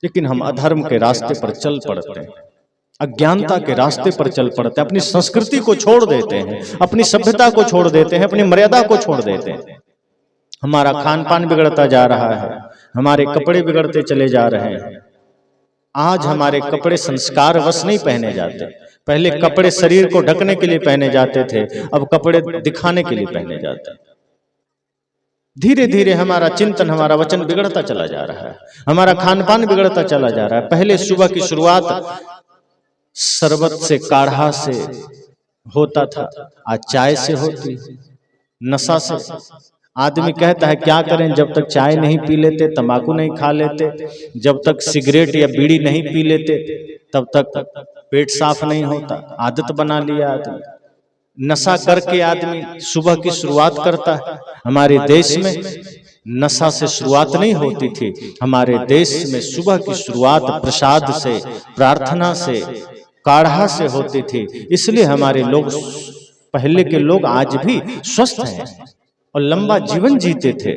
लेकिन हम अधर्म के रास्ते पर चल पड़ते हैं, अज्ञानता के रास्ते पर चल पड़ते हैं, अपनी संस्कृति को छोड़ देते हैं, अपनी सभ्यता को छोड़ देते हैं, अपनी मर्यादा को छोड़ देते हैं। हमारा खान पान बिगड़ता जा रहा है, हमारे कपड़े बिगड़ते चले जा रहे हैं। आज हमारे कपड़े संस्कार वश नहीं पहने जाते। पहले कपड़े शरीर को ढकने के लिए पहने जाते थे, अब कपड़े दिखाने के लिए पहने जाते हैं। धीरे धीरे हमारा चिंतन, हमारा वचन बिगड़ता चला जा रहा है, हमारा खान पान बिगड़ता चला जा रहा है। पहले सुबह की शुरुआत शरबत से, काढ़ा से होता था, आज चाय से होती, नशा से। आदमी कहता है क्या करें, जब तक चाय नहीं पी लेते, तंबाकू नहीं खा लेते, जब तक सिगरेट या बीड़ी नहीं पी लेते, तब तक पेट साफ नहीं होता। आदत बना लिया आदमी, नशा करके आदमी सुबह की शुरुआत करता है। हमारे देश में नशा से शुरुआत नहीं होती थी, हमारे देश में सुबह की शुरुआत प्रसाद से, प्रार्थना से, काढ़ा से होती थी। इसलिए हमारे लोग, पहले के लोग आज भी स्वस्थ हैं और लंबा जीवन जीते थे।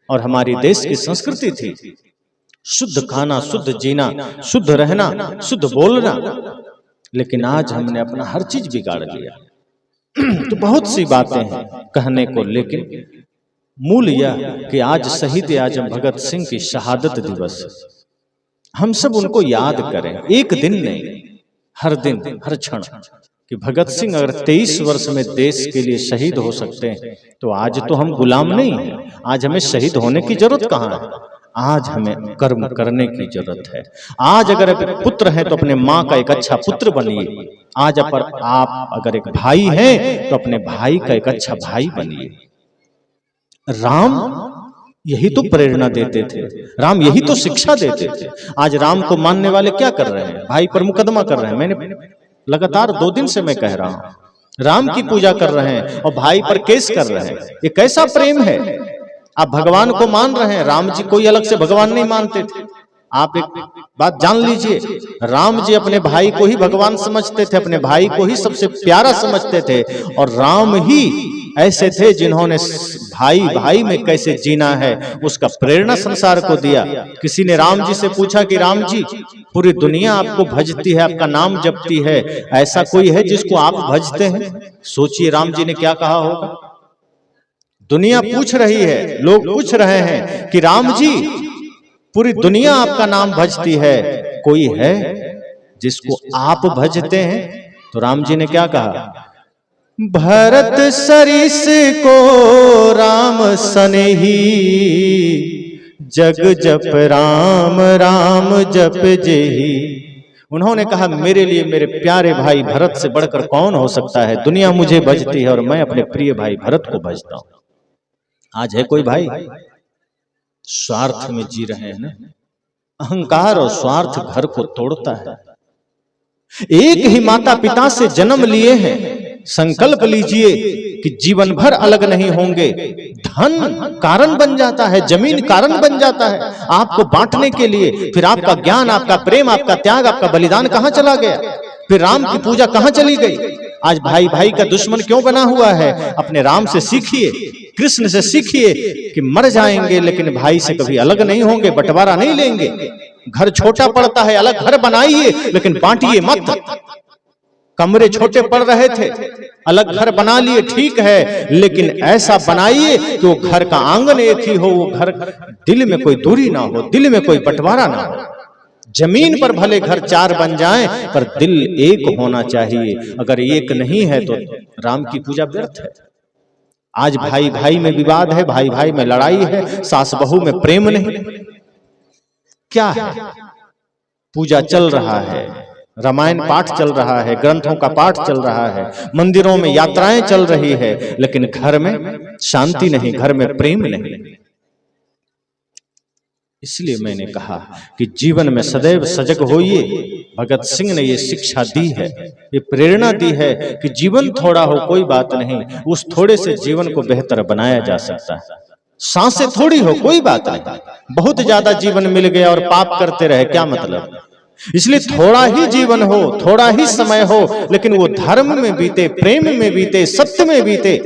और हमारी देश की संस्कृति थी शुद्ध खाना, शुद्ध जीना, शुद्ध रहना, शुद्ध बोलना। लेकिन आज हमने अपना हर चीज बिगाड़ लिया। तो बहुत सी बातें हैं कहने को, लेकिन मूल यह कि आज शहीद आजम भगत सिंह की शहादत दिवस, हम सब उनको याद करें, एक दिन नहीं, हर दिन, हर क्षण। कि भगत सिंह अगर 23 वर्ष में देश के लिए शहीद हो सकते हैं, तो आज तो हम गुलाम नहीं हैं। आज हमें शहीद होने की जरूरत कहाँ है, आज हमें कर्म करने की जरूरत है। आज अगर पुत्र हैं तो अपने माँ का एक अच्छा पुत्र बनिए। आज आप अगर एक भाई हैं तो अपने भाई का एक अच्छा भाई बनिए। राम यही तो प्रेरणा देते थे, राम यही तो शिक्षा देते थे। आज राम को मानने वाले क्या कर रहे हैं, भाई पर मुकदमा कर रहे हैं। मैंने लगातार 2 दिन से मैं कह रहा हूं, राम की पूजा कर रहे हैं और भाई पर केस कर रहे हैं। ये कैसा प्रेम है। आप भगवान को मान रहे हैं, राम जी कोई अलग से भगवान नहीं मानते थे। आप एक बात जान लीजिए, राम जी अपने भाई को ही भगवान समझते थे, अपने भाई को ही सबसे प्यारा समझते थे। और राम ही ऐसे थे जिन्होंने भाई भाई में कैसे जीना है उसका प्रेरणा संसार को दिया। किसी ने राम जी से पूछा कि राम जी, पूरी दुनिया आपको भजती है, आपका नाम जपती है, ऐसा कोई है जिसको आप भजते हैं? सोचिए राम जी ने क्या कहा होगा। दुनिया पूछ रही है, लोग पूछ रहे हैं कि राम जी, पूरी दुनिया आपका नाम भजती है, कोई है जिसको आप भजते हैं? तो राम जी ने क्या कहा, भरत सरिस को राम सनेही, जग जप राम राम जप जेही। उन्होंने कहा मेरे लिए मेरे प्यारे भाई भरत से बढ़कर कौन हो सकता है। दुनिया मुझे भजती है और मैं अपने प्रिय भाई भरत को भजता हूं। आज है कोई भाई? स्वार्थ में जी रहे हैं ना। अहंकार और स्वार्थ घर को तोड़ता है। एक ही माता पिता से जन्म लिए हैं, संकल्प लीजिए कि जीवन भर अलग नहीं होंगे। धन कारण बन जाता है, जमीन कारण बन जाता है आपको बांटने के लिए। फिर आपका ज्ञान, आपका प्रेम, आपका त्याग, आपका बलिदान कहां चला गया? फिर राम की पूजा कहां चली गई? आज भाई भाई का दुश्मन क्यों बना हुआ है? अपने राम से सीखिए, कृष्ण से सीखिए कि मर जाएंगे लेकिन भाई से कभी अलग नहीं होंगे, बंटवारा नहीं लेंगे। घर छोटा पड़ता है, अलग घर बनाइए लेकिन बांटिए मत। कमरे छोटे पड़ रहे थे, अलग घर बना लिए, ठीक है, लेकिन ऐसा बनाइए कि वो घर का आंगन एक ही हो, वो घर दिल में कोई दूरी ना हो, दिल में कोई बंटवारा ना हो। जमीन पर भले घर 4 बन जाएं पर दिल एक होना चाहिए। अगर एक नहीं है तो राम की पूजा व्यर्थ है। आज भाई भाई में विवाद है, भाई भाई में लड़ाई है, सास बहू में प्रेम नहीं। क्या है? पूजा चल रहा है, रामायण पाठ चल रहा है, ग्रंथों का पाठ चल रहा है, मंदिरों में यात्राएं चल रही है, लेकिन घर में शांति नहीं, घर में प्रेम नहीं। इसलिए मैंने कहा कि जीवन में सदैव सजग होइए। भगत सिंह ने ये शिक्षा दी है, ये प्रेरणा दी है कि जीवन थोड़ा हो कोई बात नहीं, उस थोड़े से जीवन को बेहतर बनाया जा सकता है। सांसें थोड़ी हो कोई बात नहीं, बहुत ज्यादा जीवन मिल गया और पाप करते रहे क्या मतलब? इसलिए थोड़ा ही जीवन हो, थोड़ा ही समय हो, लेकिन वो धर्म में बीते, प्रेम में बीते, सत्य में बीते,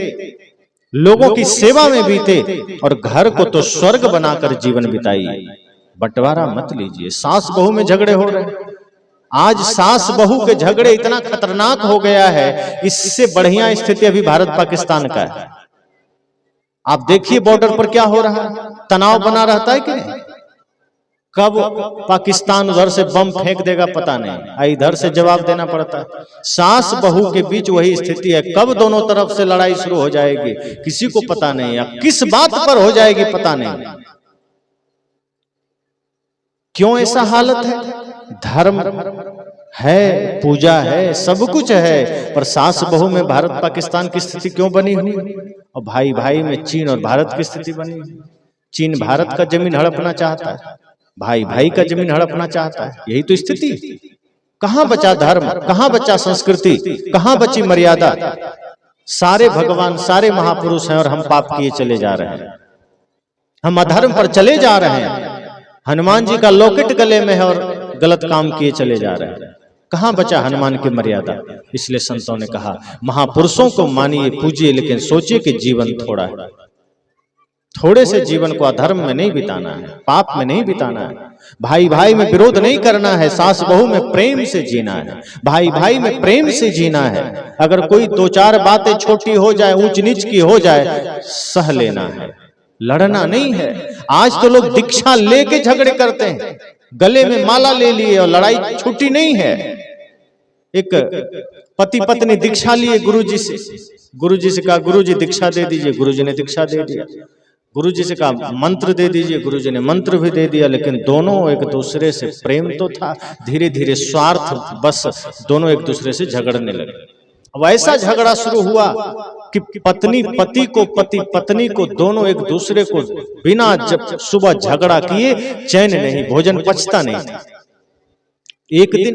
लोगों की सेवा में बीते और घर को तो स्वर्ग बनाकर जीवन बिताइए। बंटवारा मत लीजिए। सास बहू में झगड़े हो रहे हैं, आज सास बहू के झगड़े इतना खतरनाक हो गया है, इससे बढ़िया स्थिति अभी भारत पाकिस्तान का है। आप देखिए बॉर्डर पर क्या हो रहा है, तनाव बना रहता है कि नहीं। कब पाकिस्तान उधर से बम फेंक देगा पता नहीं, इधर से जवाब देना पड़ता है। सास बहू के बीच वही स्थिति है, कब दोनों तरफ से लड़ाई शुरू हो जाएगी किसी को पता नहीं, या किस बात पर हो जाएगी पता नहीं। क्यों ऐसा हालत है? धर्म है, पूजा है, सब कुछ है, पर सास बहू में भारत पाकिस्तान की स्थिति क्यों बनी हुई? और भाई भाई में चीन और भारत की स्थिति बनी हुई। चीन भारत का जमीन हड़पना चाहता है, भाई भाई का जमीन हड़पना चाहता है, यही तो स्थिति। कहां बचा धर्म, कहां बचा संस्कृति, कहां बची मर्यादा? सारे भगवान, सारे महापुरुष हैं और हम पाप किए चले जा रहे हैं, हम अधर्म पर चले जा रहे हैं। हनुमान जी का लॉकेट गले में है और गलत काम किए चले जा रहे हैं। कहां बचा हनुमान की मर्यादा? इसलिए संतों ने कहा महापुरुषों को मानिए, पूजिए, लेकिन सोचिए कि जीवन थोड़ा है। थोड़े से जीवन को अधर्म में नहीं बिताना है, पाप में नहीं बिताना है, भाई भाई में विरोध नहीं करना है, सास बहू में प्रेम से जीना है, भाई भाई में प्रेम से जीना है। अगर कोई दो चार बातें छोटी हो जाए, ऊंच नीच की हो जाए, सह लेना है, लड़ना नहीं है। आज तो लोग दीक्षा लेके झगड़े करते हैं, गले में माला ले लिए और लड़ाई छूटी नहीं है। एक पति पत्नी दीक्षा लिए गुरुजी से, गुरुजी से कहा गुरुजी दीक्षा दे दीजिए, गुरुजी ने दीक्षा दे दिया। गुरुजी से कहा मंत्र दे दीजिए, गुरुजी ने मंत्र भी दे दिया, लेकिन दोनों एक दूसरे से प्रेम तो था, धीरे धीरे स्वार्थ बस दोनों एक दूसरे से झगड़ने लगे। अब ऐसा झगड़ा शुरू हुआ कि पत्नी पति को, पति पत्नी को, दोनों एक दूसरे को बिना जब सुबह झगड़ा किए चैन नहीं, भोजन पचता नहीं था। एक दिन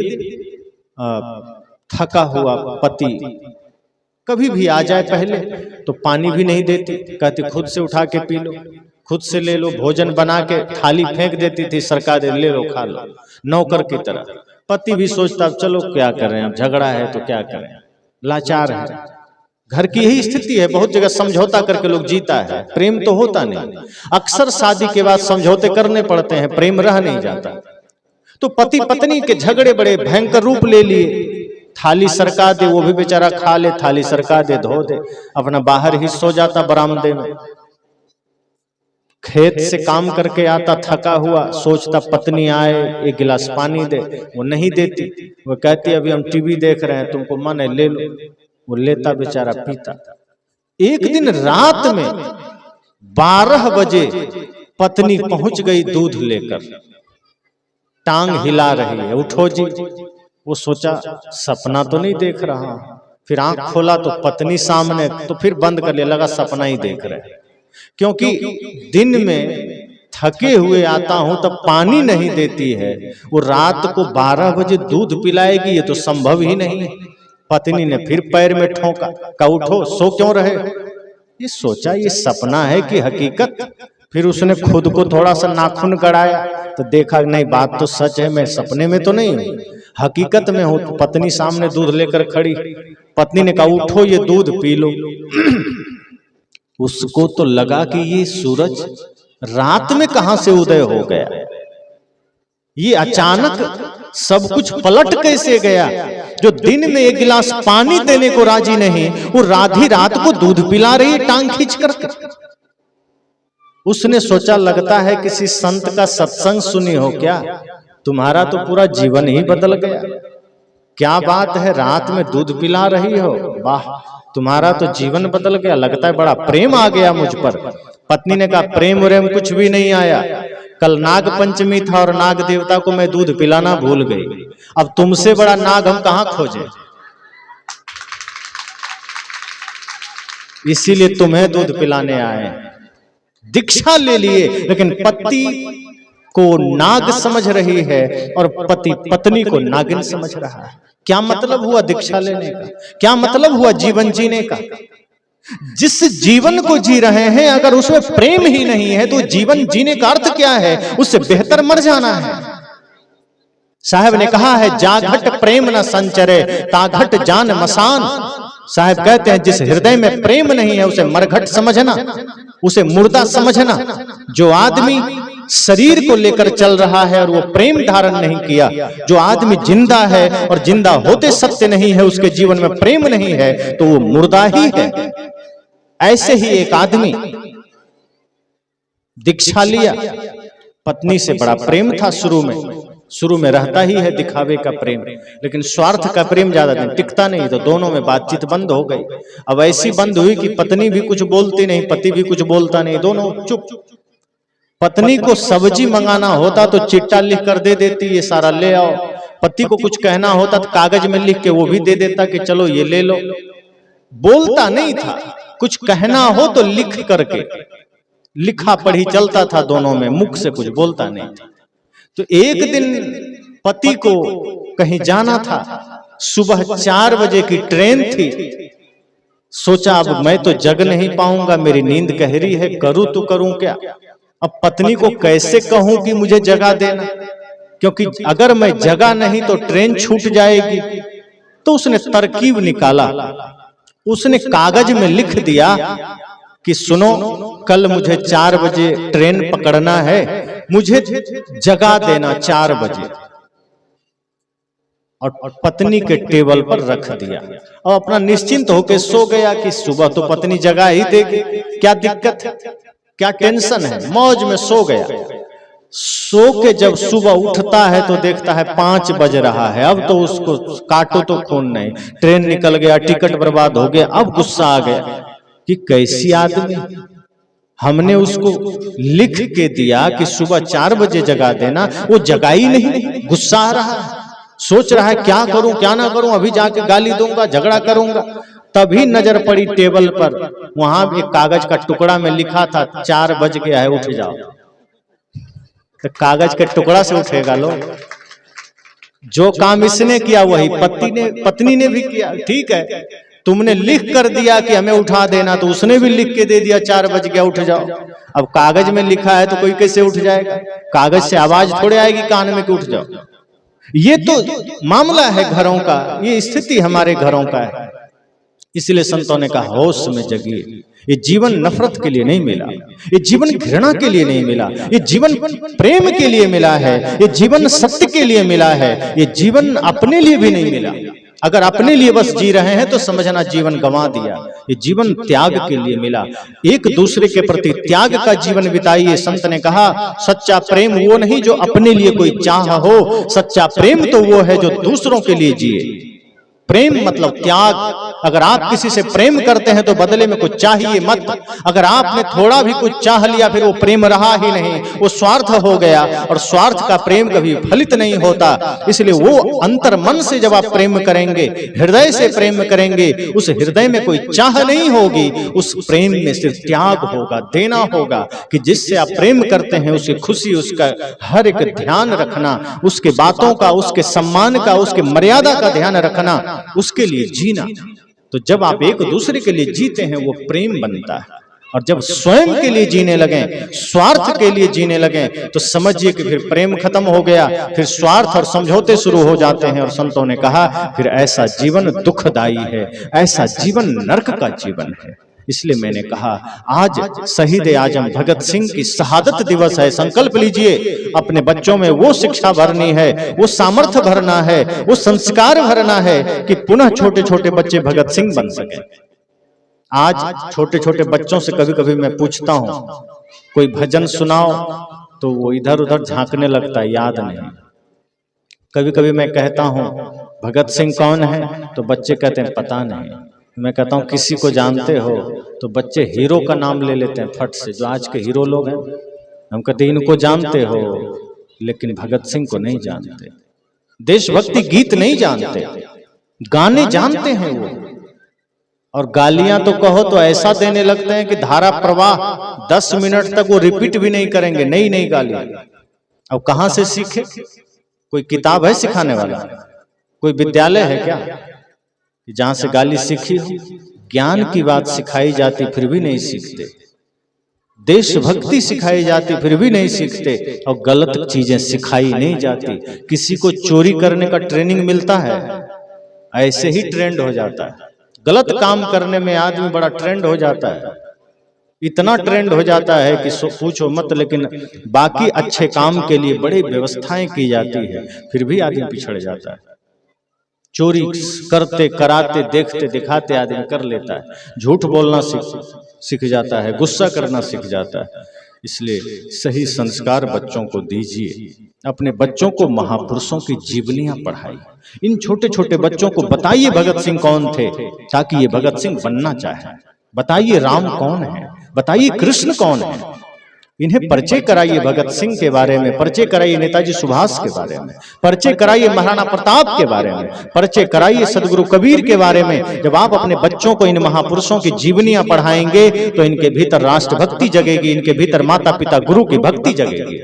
थका हुआ पति कभी भी आ जाए पहले तो पानी भी नहीं देती, कहती खुद से उठा के पी लो, खुद से ले लो, भोजन बना के थाली फेंक देती थी, सरकार ले लो खा लो, नौकर की तरह। पति भी सोचता चलो क्या कर रहे हैं, अब झगड़ा है तो क्या करें, लाचार है। घर की यही स्थिति है, बहुत जगह समझौता करके लोग जीता है, प्रेम तो होता नहीं। अक्सर शादी के बाद समझौते करने पड़ते हैं, प्रेम रह नहीं जाता। तो पति पत्नी के झगड़े बड़े भयंकर रूप ले लिए। थाली सरका दे, वो भी बेचारा खा ले, थाली सरका दे, धो दे, अपना बाहर ही सो जाता बरामदे में। खेत से काम करके आता थका हुआ, सोचता पत्नी आए एक गिलास पानी दे, वो नहीं देती, वो कहती अभी हम टीवी देख रहे हैं, तुमको मन है ले लो, वो लेता बेचारा पीता। एक दिन रात में 12 बजे पत्नी पहुंच गई दूध लेकर, टांग हिला रही है, उठो जी। वो सोचा सपना तो नहीं देख रहा, फिर आंख खोला तो पत्नी सामने, तो फिर बंद कर लिया, लगा सपना ही देख रहे। क्योंकि दिन में थके हुए आता हूं तब पानी नहीं देती है, वो रात को 12 बजे दूध पिलाएगी, ये तो संभव ही नहीं। पत्नी ने फिर पैर में ठोका, कहा उठो, सो क्यों रहे? ये सोचा ये सपना है कि हकीकत। फिर उसने खुद को थोड़ा सा नाखून गड़ाया तो देखा नहीं, बात तो सच है, मैं सपने में तो नहीं, हकीकत में हूं। पत्नी सामने दूध लेकर खड़ी, पत्नी ने कहा उठो ये दूध पी लो। उसको तो लगा कि ये सूरज रात में कहां से उदय हो गया, ये अचानक सब कुछ पलट कैसे गया। जो दिन में एक गिलास पानी देने को राजी नहीं, वो राधी रात को दूध पिला रही है टांग खींच कर। उसने सोचा लगता है किसी संत का सत्संग सुनी हो क्या, तुम्हारा तो पूरा जीवन ही बदल गया। क्या बात है, रात में दूध पिला रही हो, वाह, तुम्हारा तो जीवन बदल गया, लगता है बड़ा प्रेम आ गया मुझ पर। पत्नी ने कहा प्रेम व्रेम कुछ भी नहीं आया, कल नाग पंचमी था और नाग देवता को मैं दूध पिलाना भूल गई, अब तुमसे बड़ा नाग हम कहां खोजे, इसीलिए तुम्हें दूध पिलाने आए। दीक्षा ले लिए, लेकिन पति को नाग समझ रही है और पति पत्नी को नागिन समझ रहा है। क्या मतलब हुआ दीक्षा लेने का, क्या मतलब हुआ जीवन जीने का? जिस जीवन को जी रहे हैं अगर उसमें प्रेम ही नहीं है तो जीवन जीने का अर्थ क्या है? उससे बेहतर मर जाना है। साहब ने कहा है जाघट प्रेम न संचरे ताघट जान मसान। साहब कहते हैं जिस हृदय में प्रेम नहीं है उसे मरघट समझना, उसे मुर्दा समझना। जो आदमी शरीर को लेकर चल रहा है और वो प्रेम धारण नहीं किया। जो आदमी जिंदा है और जिंदा होते सत्य नहीं है, उसके जीवन में प्रेम नहीं है, तो वो मुर्दा ही है। ऐसे ही एक आदमी दीक्षा लिया, पत्नी से बड़ा प्रेम था शुरू में रहता ही है दिखावे का प्रेम, लेकिन स्वार्थ का प्रेम ज्यादा दिन टिकता नहीं, तो दोनों में बातचीत बंद हो गई। अब ऐसी बंद हुई कि पत्नी भी कुछ बोलती नहीं, पति भी कुछ बोलता नहीं, दोनों चुप। पत्नी को सब्जी मंगाना होता तो चिट्ठा लिख कर दे देती, ये सारा ले आओ। पति को कुछ कहना होता तो कागज में लिख के वो भी दे देता कि चलो ये ले लो। बोलता नहीं था, कुछ कहना हो तो लिख करके, लिखा पढ़ी चलता था दोनों में, मुख से कुछ बोलता नहीं था। तो एक दिन पति को कहीं जाना था, सुबह 4 बजे की ट्रेन थी। सोचा अब मैं तो जग नहीं पाऊंगा, मेरी नींद गहरी है, करूं तो करूं क्या। अब पत्नी को कैसे कहूं कि मुझे जगा देना, क्योंकि अगर मैं जगा नहीं तो ट्रेन छूट जाएगी। तो उसने तरकीब निकाला, उसने कागज में लिख दिया कि सुनो, कल मुझे 4 बजे ट्रेन पकड़ना है, मुझे जगा देना 4 बजे। और पत्नी के टेबल पर रख दिया और अपना निश्चिंत होकर सो गया कि सुबह तो पत्नी जगा ही देगी, क्या दिक्कत है, क्या टेंशन है, मौज में सो गया। सो के जब सुबह उठता है तो देखता है 5 बज रहा है। अब तो उसको काटो तो खून नहीं, ट्रेन निकल गया, टिकट बर्बाद हो गया। अब गुस्सा आ गया कि कैसी आदमी, हमने उसको लिख के दिया कि सुबह 4 बजे जगा देना, वो जगा ही नहीं। गुस्सा आ रहा है, सोच रहा है क्या करूं क्या ना करूं, अभी जाके गाली दूंगा, झगड़ा करूंगा। तभी नजर पड़ी टेबल पर, वहां एक कागज का टुकड़ा में लिखा था 4 बज गया है, उठ जाओ। तो कागज के टुकड़ा से उठेगा लोग? जो काम इसने किया वही पत्नी ने भी किया। ठीक है, तुमने लिख कर दिया कि हमें उठा देना, तो उसने भी लिख के दे दिया 4 बज गया, उठ जाओ। अब कागज में लिखा है तो कोई कैसे उठ जाएगा? कागज से आवाज थोड़े आएगी कान में कि उठ जाओ। ये तो मामला है घरों का, ये स्थिति हमारे घरों का है। इसलिए संतों ने कहा होश में जगिए। ये जीवन नफरत के लिए नहीं मिला, ये जीवन घृणा के लिए नहीं मिला, ये जीवन प्रेम के लिए मिला है, ये जीवन सत्य के लिए मिला है, ये जीवन अपने लिए भी नहीं मिला। अगर अपने लिए बस जी रहे हैं तो समझना जीवन गंवा दिया। ये जीवन त्याग के लिए मिला, एक दूसरे के प्रति त्याग का जीवन बिताइए। संत ने कहा सच्चा प्रेम वो नहीं जो अपने लिए कोई चाह हो, सच्चा प्रेम तो वो है जो दूसरों के लिए जिए। प्रेम मतलब त्याग। अगर आप किसी से प्रेम करते हैं तो बदले में कुछ चाहिए मत। अगर आपने थोड़ा भी कुछ चाह लिया फिर वो प्रेम रहा ही नहीं, वो स्वार्थ हो गया, और स्वार्थ का प्रेम कभी फलित नहीं होता। इसलिए वो अंतर मन से जब आप प्रेम करेंगे, हृदय से प्रेम करेंगे, उस हृदय में कोई चाह नहीं होगी, उस प्रेम में सिर्फ त्याग होगा, देना होगा। कि जिससे आप प्रेम करते हैं उसकी खुशी, उसका हर एक ध्यान रखना, उसके बातों का, उसके सम्मान का, उसके मर्यादा का ध्यान रखना, उसके लिए जीना। तो जब आप एक दूसरे के लिए जीते हैं वो प्रेम बनता है। और जब स्वयं के लिए जीने लगे, स्वार्थ के लिए जीने लगे, तो समझिए कि फिर प्रेम खत्म हो गया, फिर स्वार्थ और समझौते शुरू हो जाते हैं। और संतों ने कहा फिर ऐसा जीवन दुखदाई है, ऐसा जीवन नरक का जीवन है। इसलिए मैंने कहा आज शहीद आजम भगत सिंह की शहादत दिवस है। संकल्प लीजिए, अपने बच्चों में वो शिक्षा भरनी है, वो सामर्थ्य भरना है, वो संस्कार भरना है कि पुनः छोटे छोटे बच्चे भगत सिंह बन सके। आज छोटे छोटे बच्चों से कभी कभी मैं पूछता हूं कोई भजन सुनाओ, तो वो इधर उधर झांकने लगता है, याद नहीं। कभी कभी मैं कहता हूं भगत सिंह कौन है, तो बच्चे कहते हैं पता नहीं। मैं कहता हूं किसी को जानते हो, तो बच्चे हीरो का नाम ले लेते हैं फट से, जो आज के हीरो लोग हैं। हम कहते हैं इनको जानते हो, लेकिन भगत सिंह को नहीं जानते, देशभक्ति गीत नहीं जानते, गाने जानते हैं वो। और गालियां तो कहो तो ऐसा देने लगते हैं कि धारा प्रवाह 10 मिनट तक वो रिपीट भी नहीं करेंगे, नई नई गालियां। अब कहां से सीखे? कोई किताब है सिखाने वाला? कोई विद्यालय है क्या जहां से गाली सीखी हो? ज्ञान की बात सिखाई जाती फिर भी नहीं सीखते, देशभक्ति सिखाई जाती फिर भी नहीं सीखते, और गलत चीजें सिखाई नहीं जाती। किसी को चोरी करने का ट्रेनिंग मिलता है, ऐसे ही ट्रेंड हो जाता है। गलत काम करने में आदमी बड़ा ट्रेंड हो जाता है। इतना ट्रेंड हो जाता है कि पूछो मत। लेकिन बाकी अच्छे काम के लिए बड़ी व्यवस्थाएं की जाती है, फिर भी आदमी पिछड़ जाता है। चोरी करते कराते देखते दिखाते आदमी कर लेता है, झूठ बोलना सीख जाता है, गुस्सा करना सीख जाता है। इसलिए सही संस्कार बच्चों को दीजिए, अपने बच्चों को महापुरुषों की जीवनियां पढ़ाइए। इन छोटे छोटे बच्चों को बताइए भगत सिंह कौन थे, ताकि ये भगत सिंह बनना चाहे। बताइए राम कौन है, बताइए कृष्ण कौन है। इन्हें परिचय कराइए भगत सिंह के बारे में, परिचय कराइए नेताजी सुभाष के बारे में, परिचय कराइए महाराणा प्रताप के बारे में, परिचय कराइए सदगुरु कबीर के बारे में। जब आप अपने बच्चों को इन महापुरुषों की जीवनियां पढ़ाएंगे तो इनके भीतर राष्ट्रभक्ति जगेगी, इनके भीतर माता पिता गुरु की भक्ति जगेगी।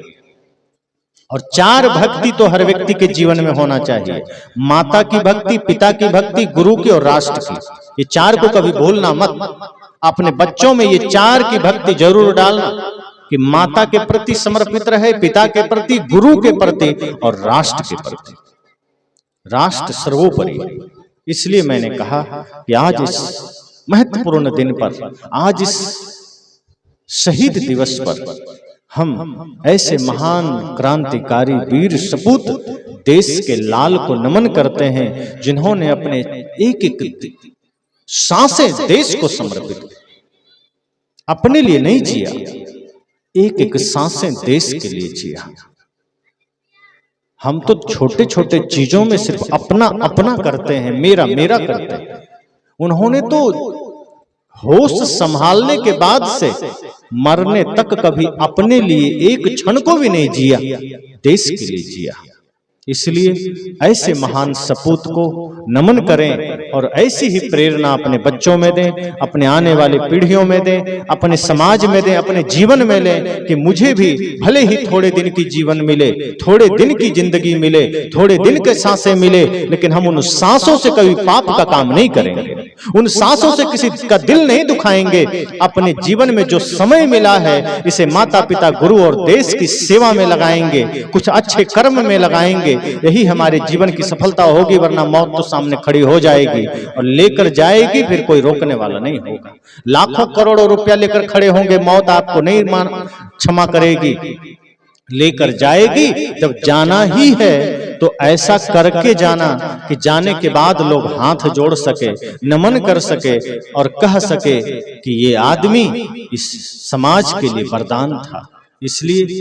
और चार भक्ति तो हर व्यक्ति के जीवन में होना चाहिए, माता की भक्ति, पिता की भक्ति, गुरु की और राष्ट्र की। ये चार को कभी भूलना मत। अपने बच्चों में ये चार की भक्ति जरूर डालना कि माता के प्रति समर्पित रहे, पिता के प्रति, गुरु के प्रति और राष्ट्र के प्रति। राष्ट्र सर्वोपरि। इसलिए मैंने कहा कि आज इस महत्वपूर्ण दिन पर, आज इस शहीद दिवस पर हम ऐसे महान क्रांतिकारी वीर सपूत देश के लाल को नमन करते हैं, जिन्होंने अपने एक एक सांसें देश को समर्पित की। अपने लिए नहीं जिया, एक एक सांसें देश के लिए जिया। हम तो छोटे छोटे चीजों में सिर्फ अपना अपना करते हैं, मेरा मेरा करते हैं। उन्होंने तो होश संभालने के बाद से मरने तक कभी अपने लिए एक क्षण को भी नहीं जिया, देश के लिए जिया। इसलिए ऐसे महान सपूत को नमन करें और ऐसी ही प्रेरणा अपने बच्चों में दें, अपने आने वाली पीढ़ियों में दें, अपने समाज में दें, अपने जीवन में लें कि मुझे भी भले ही थोड़े दिन की जीवन मिले, थोड़े दिन की जिंदगी मिले, थोड़े दिन के सांसें मिले, लेकिन हम उन सांसों से कभी पाप का काम नहीं करेंगे, उन सांसों से किसी का दिल नहीं दुखाएंगे। अपने जीवन में जो समय मिला है इसे माता पिता गुरु और देश की सेवा में लगाएंगे, कुछ अच्छे कर्म में लगाएंगे। यही हमारे जीवन की सफलता होगी, वरना मौत तो सामने खड़ी हो जाएगी और लेकर जाएगी, फिर कोई रोकने वाला नहीं होगा। लाखों करोड़ों रुपया लेकर खड़े होंगे, मौत आपको नहीं क्षमा करेगी, लेकर जाएगी। जब जाना ही है तो ऐसा करके जाना कि जाने के बाद लोग हाथ जोड़ सके, नमन कर सके और कह सके कि ये आदमी इस समाज के लिए वरदान था। इसलिए